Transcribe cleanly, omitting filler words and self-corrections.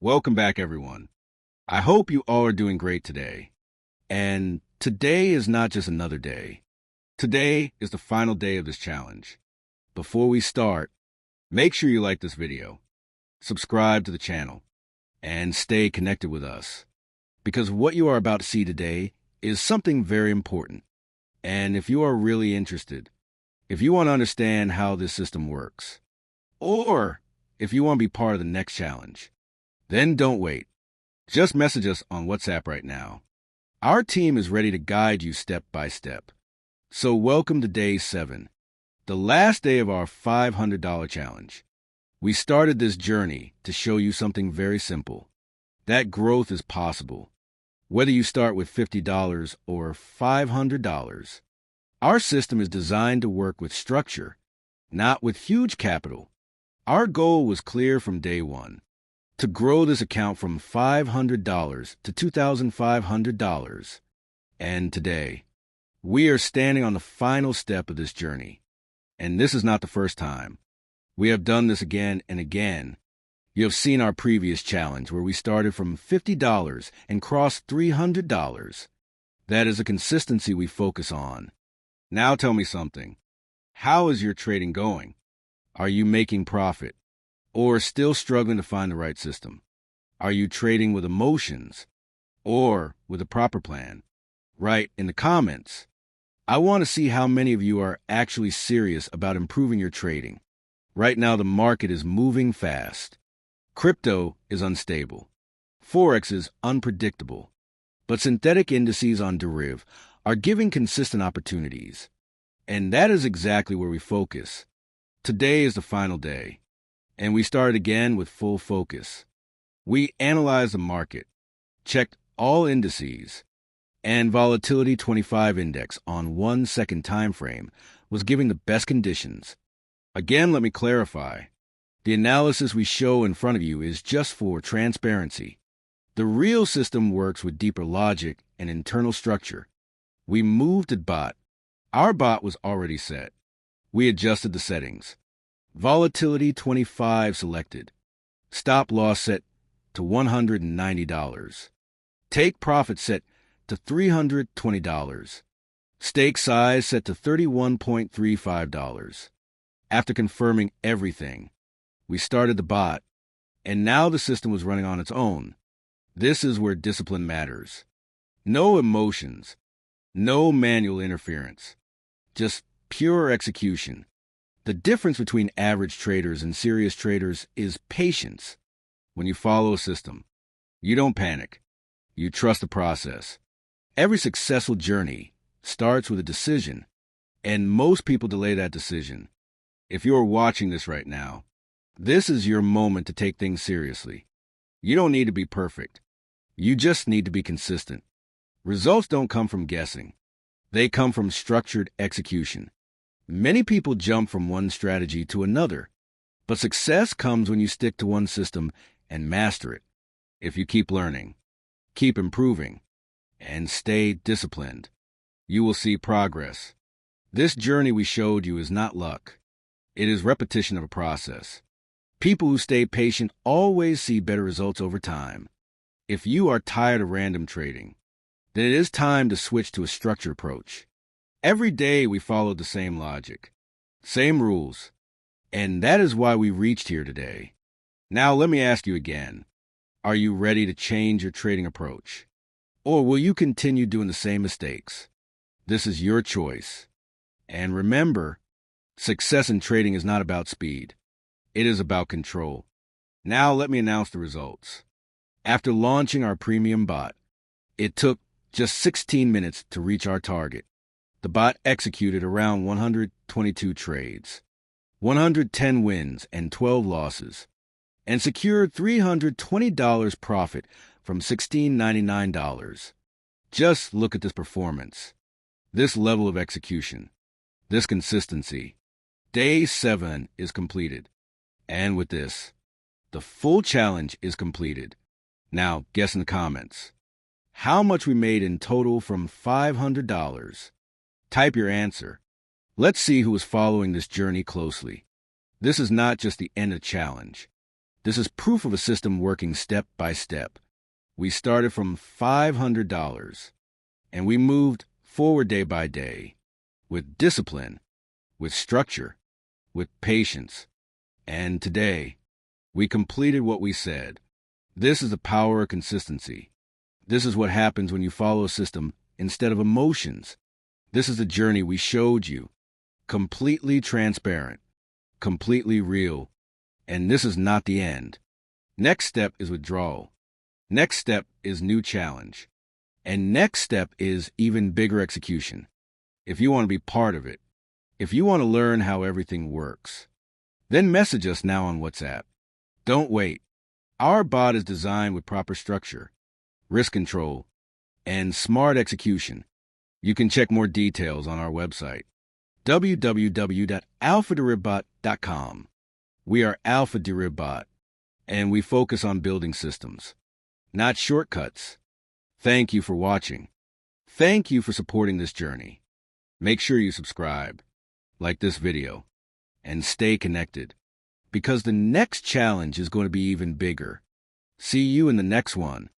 Welcome back, everyone. I hope you all are doing great today. And today is not just another day. Today is the final day of this challenge. Before we start, make sure you like this video, subscribe to the channel, and stay connected with us. Because what you are about to see today is something very important. And if you are really interested, if you want to understand how this system works, or if you want to be part of the next challenge, then don't wait. Just message us on WhatsApp right now. Our team is ready to guide you step by step. So welcome to day 7, the last day of our $500 challenge. We started this journey to show you something very simple. That growth is possible. Whether you start with $50 or $500, our system is designed to work with structure, not with huge capital. Our goal was clear from day 1. To grow this account from $500 to $2,500. And today, we are standing on the final step of this journey. And this is not the first time. We have done this again and again. You have seen our previous challenge where we started from $50 and crossed $300. That is a consistency we focus on. Now tell me something. How is your trading going? Are you making profit? Or still struggling to find the right system? Are you trading with emotions or with a proper plan? Write in the comments. I want to see how many of you are actually serious about improving your trading. Right now, the market is moving fast. Crypto is unstable. Forex is unpredictable. But synthetic indices on Deriv are giving consistent opportunities. And that is exactly where we focus. Today is the final day. And we started again with full focus. We analyzed the market, checked all indices, and volatility 25 index on 1-second time frame was giving the best conditions. Again, let me clarify. The analysis we show in front of you is just for transparency. The real system works with deeper logic and internal structure. We moved to bot. Our bot was already set. We adjusted the settings. Volatility 25 selected. Stop loss set to $190. Take profit set to $320. Stake size set to $31.35. After confirming everything, we started the bot, and now the system was running on its own. This is where discipline matters. No emotions, no manual interference, just pure execution. The difference between average traders and serious traders is patience. When you follow a system, you don't panic. You trust the process. Every successful journey starts with a decision, and most people delay that decision. If you are watching this right now, this is your moment to take things seriously. You don't need to be perfect. You just need to be consistent. Results don't come from guessing. They come from structured execution. Many people jump from one strategy to another, but success comes when you stick to one system and master it. If you keep learning, keep improving, and stay disciplined, you will see progress. This journey we showed you is not luck. It is repetition of a process. People who stay patient always see better results over time. If you are tired of random trading, then it is time to switch to a structured approach. Every day we followed the same logic, same rules, and that is why we reached here today. Now let me ask you again, are you ready to change your trading approach? Or will you continue doing the same mistakes? This is your choice. And remember, success in trading is not about speed. It is about control. Now let me announce the results. After launching our premium bot, it took just 16 minutes to reach our target. The bot executed around 122 trades, 110 wins and 12 losses, and secured $320 profit from $16.99. Just look at this performance, this level of execution, this consistency. Day 7 is completed. And with this, the full challenge is completed. Now, guess in the comments how much we made in total from $500. Type your answer. Let's see who is following this journey closely. This is not just the end of the challenge. This is proof of a system working step by step. We started from $500, and we moved forward day by day, with discipline, with structure, with patience. And today, we completed what we said. This is the power of consistency. This is what happens when you follow a system instead of emotions. This is the journey we showed you. Completely transparent, completely real. And this is not the end. Next step is withdrawal. Next step is new challenge. And next step is even bigger execution. If you want to be part of it, if you want to learn how everything works, then message us now on WhatsApp. Don't wait. Our bot is designed with proper structure, risk control, and smart execution. You can check more details on our website, www.alphaderivbot.com. We are Alpha Deriv Bot, and we focus on building systems, not shortcuts. Thank you for watching. Thank you for supporting this journey. Make sure you subscribe, like this video, and stay connected, because the next challenge is going to be even bigger. See you in the next one.